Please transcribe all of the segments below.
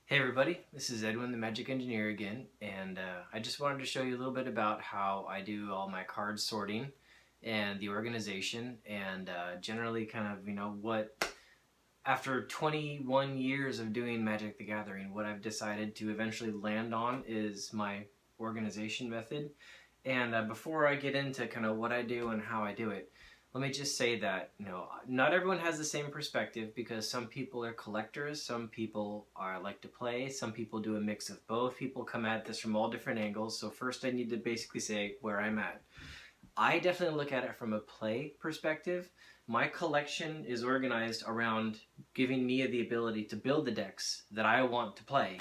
Hey everybody, this is Edwin the Magic Engineer again, and I just wanted to show you a little bit about how I do all my card sorting and the organization, and generally kind of, what, after 21 years of doing Magic the Gathering, what I've decided to eventually land on is my organization method. And before I get into kind of what I do and how I do it, let me just say that, not everyone has the same perspective, because some people are collectors, some people like to play, some people do a mix of both. People come at this from all different angles. So first I need to basically say where I'm at. I definitely look at it from a play perspective. My collection is organized around giving me the ability to build the decks that I want to play.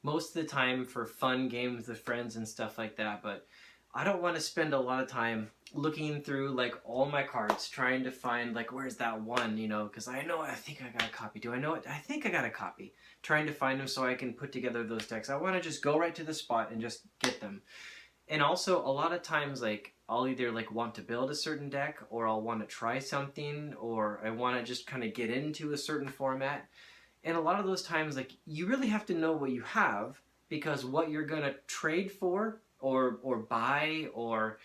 Most of the time for fun games with friends and stuff like that, but I don't want to spend a lot of time looking through like all my cards trying to find like where's that one, because I think I got a copy. Do I know it? I think I got a copy. Trying to find them so I can put together those decks. I want to just go right to the spot and just get them. And also a lot of times like I'll either like want to build a certain deck, or I'll want to try something, or I want to just kind of get into a certain format. And a lot of those times like you really have to know what you have, because what you're going to trade for or buy, or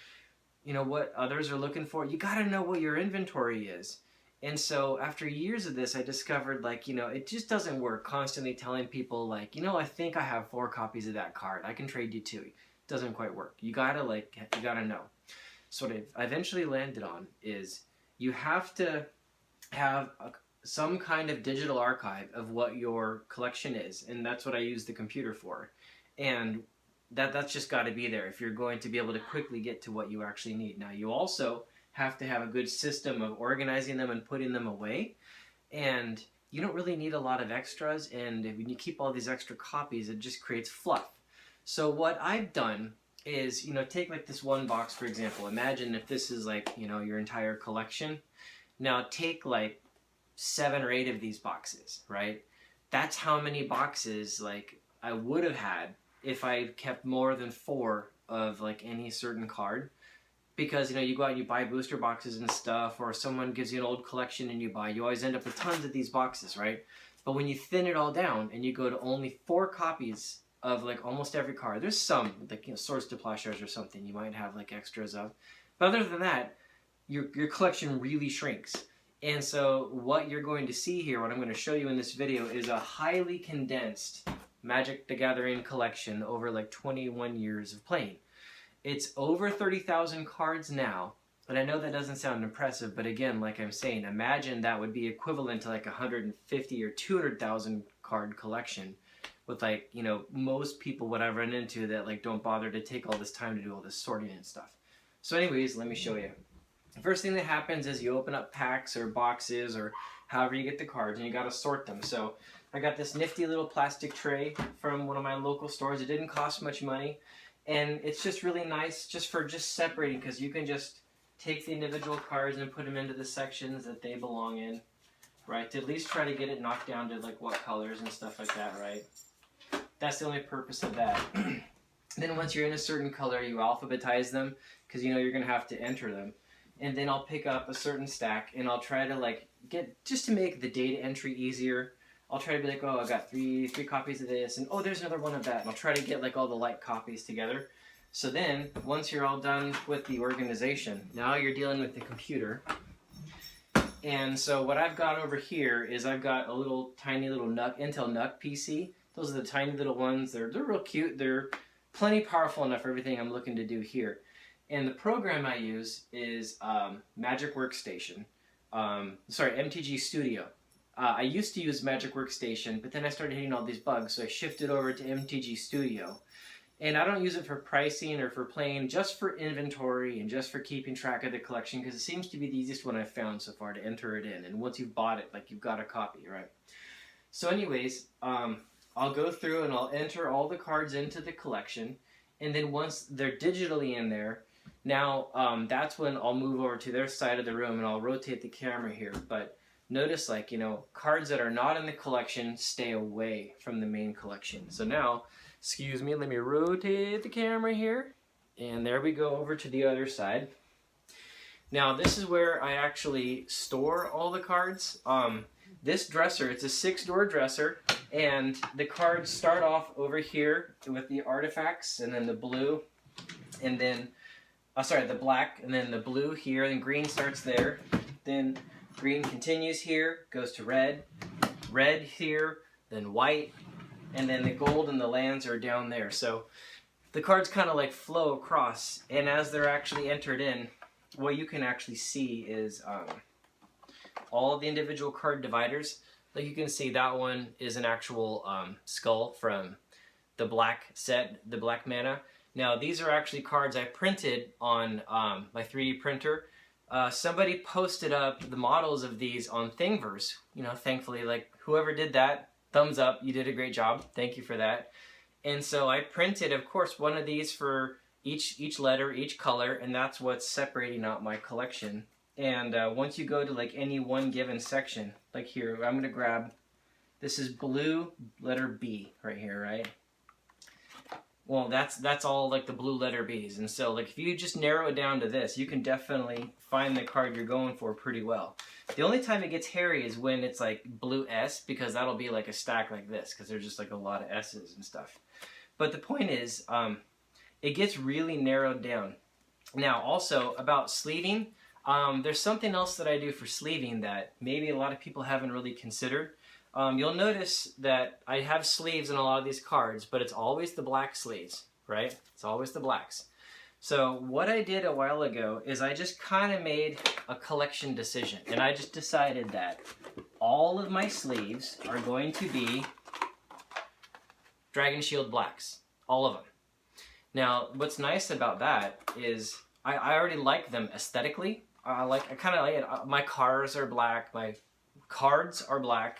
what others are looking for, you got to know what your inventory is. And so after years of this, I discovered like, it just doesn't work constantly telling people like, I think I have 4 copies of that card, I can trade you 2. It doesn't quite work. You gotta know. So what I've eventually landed on is you have to have some kind of digital archive of what your collection is, and that's what I use the computer for. And that's just got to be there if you're going to be able to quickly get to what you actually need. Now you also have to have a good system of organizing them and putting them away, and you don't really need a lot of extras, and when you keep all these extra copies it just creates fluff. So what I've done is, take like this one box for example. Imagine if this is like, your entire collection. Now take like 7 or 8 of these boxes, right? That's how many boxes like I would have had if I kept more than 4 of like any certain card. Because you go out and you buy booster boxes and stuff, or someone gives you an old collection and you always end up with tons of these boxes, right? But when you thin it all down and you go to only 4 copies of like almost every card, there's some like Swords to Plowshares or something you might have like extras of, but other than that your collection really shrinks. And so what you're going to see here, what I'm going to show you in this video, is a highly condensed Magic the Gathering collection over like 21 years of playing. It's over 30,000 cards now, and I know that doesn't sound impressive, but again, like I'm saying, imagine that would be equivalent to like 150 or 200,000 card collection with like, most people what I've run into that like don't bother to take all this time to do all this sorting and stuff. So anyways, let me show you. The first thing that happens is you open up packs or boxes or however you get the cards, and you got to sort them. So I got this nifty little plastic tray from one of my local stores. It didn't cost much money, and it's just really nice just for separating, because you can just take the individual cards and put them into the sections that they belong in, right? To at least try to get it knocked down to like what colors and stuff like that, right? That's the only purpose of that. Then once you're in a certain color, you alphabetize them, because you're going to have to enter them. And then I'll pick up a certain stack and I'll try to like just to make the data entry easier, I'll try to be like, oh, I got three copies of this, and oh, there's another one of that, and I'll try to get like all the like copies together. So then once you're all done with the organization, now you're dealing with the computer. And so what I've got over here is I've got a tiny little Intel NUC PC. Those are the tiny little ones. They're real cute. They're plenty powerful enough for everything I'm looking to do here. And the program I use is Magic Workstation. MTG Studio. I used to use Magic Workstation, but then I started hitting all these bugs, so I shifted over to MTG Studio. And I don't use it for pricing or for playing, just for inventory and just for keeping track of the collection, because it seems to be the easiest one I've found so far to enter it in. And once you've bought it, like you've got a copy, right? So anyways, I'll go through and I'll enter all the cards into the collection, and then once they're digitally in there, now that's when I'll move over to their side of the room and I'll rotate the camera here. But notice, like, cards that are not in the collection stay away from the main collection. So now, excuse me, let me rotate the camera here. And there we go over to the other side. Now this is where I actually store all the cards. This dresser, it's a 6-door dresser. And the cards start off over here with the artifacts, and then the blue, and then, the black, and then the blue here, and green starts there. Then green continues here, goes to red, red here, then white, and then the gold and the lands are down there. So the cards kind of like flow across, and as they're actually entered in, what you can actually see is all of the individual card dividers. Like you can see, that one is an actual skull from the black set, the black mana. Now these are actually cards I printed on my 3D printer. Somebody posted up the models of these on Thingiverse. You know, thankfully, like whoever did that, thumbs up, you did a great job. Thank you for that. And so I printed, of course, one of these for each letter, each color, and that's what's separating out my collection. And once you go to like any one given section, like here, I'm gonna grab, this is blue letter B right here, right? Well, that's all like the blue letter B's. And so like if you just narrow it down to this, you can definitely find the card you're going for pretty well. The only time it gets hairy is when it's like blue S, because that'll be like a stack like this, because there's just like a lot of S's and stuff. But the point is, it gets really narrowed down. Now also about sleeving, there's something else that I do for sleeving that maybe a lot of people haven't really considered. You'll notice that I have sleeves in a lot of these cards, but it's always the black sleeves, right? It's always the blacks. So what I did a while ago is I just kind of made a collection decision, and I just decided that all of my sleeves are going to be Dragon Shield blacks, all of them. Now, what's nice about that is I already like them aesthetically. I kind of like it. My cars are black. My cards are black.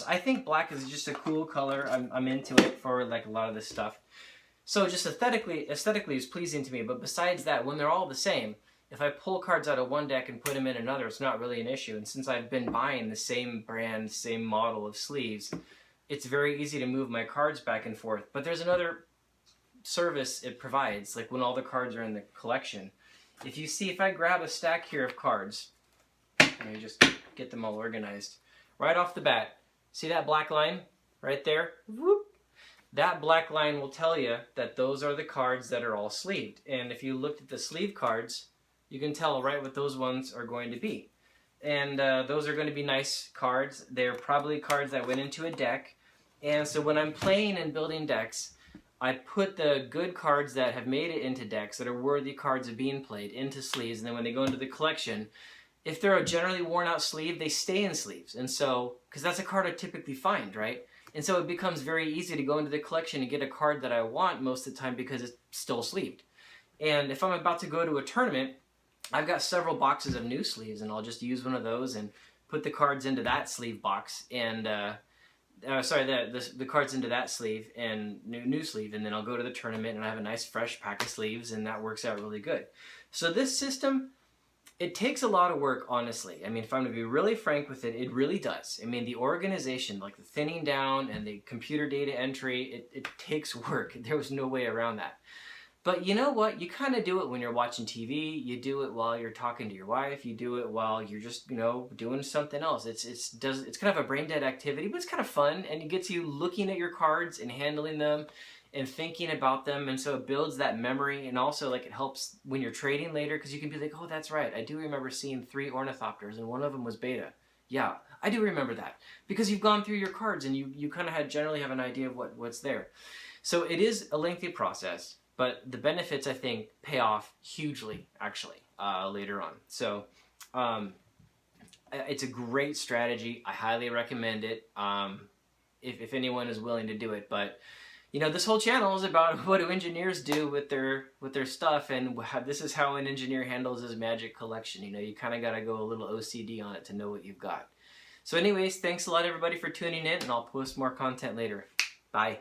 I think black is just a cool color. I'm into it for like a lot of this stuff. So just aesthetically it's pleasing to me. But besides that, when they're all the same, if I pull cards out of one deck and put them in another, it's not really an issue. And since I've been buying the same brand, same model of sleeves, it's very easy to move my cards back and forth. But there's another service it provides, like when all the cards are in the collection. If you see, if I grab a stack here of cards, let me just get them all organized. Right off the bat, see that black line right there? Whoop. That black line will tell you that those are the cards that are all sleeved. And if you looked at the sleeve cards, you can tell right what those ones are going to be. And those are going to be nice cards. They're probably cards that went into a deck. And so when I'm playing and building decks, I put the good cards that have made it into decks, that are worthy cards of being played, into sleeves. And then when they go into the collection, if they're a generally worn out sleeve, they stay in sleeves. And so, because that's a card I typically find, right? And so it becomes very easy to go into the collection and get a card that I want most of the time because it's still sleeved. And if I'm about to go to a tournament, I've got several boxes of new sleeves, and I'll just use one of those and put the cards into that sleeve box, and the cards into that sleeve and new sleeve, and then I'll go to the tournament and I have a nice fresh pack of sleeves, and that works out really good. So this system, it takes a lot of work, honestly. I mean, if I'm going to be really frank with it, it really does. I mean, the organization, like the thinning down and the computer data entry, it takes work. There was no way around that. But you know what? You kind of do it when you're watching TV. You do it while you're talking to your wife. You do it while you're just, doing something else. It's kind of a brain dead activity, but it's kind of fun, and it gets you looking at your cards and handling them and thinking about them, and so it builds that memory, and also like it helps when you're trading later, because you can be like, oh, that's right, I do remember seeing 3 ornithopters and one of them was beta. Yeah, I do remember that, because you've gone through your cards and you kind of generally have an idea of what's there. So it is a lengthy process, but the benefits, I think, pay off hugely, actually, later on. So it's a great strategy. I highly recommend it if anyone is willing to do it. But this whole channel is about what do engineers do with their stuff, and this is how an engineer handles his magic collection. You kind of got to go a little OCD on it to know what you've got. So anyways, thanks a lot, everybody, for tuning in, and I'll post more content later. Bye.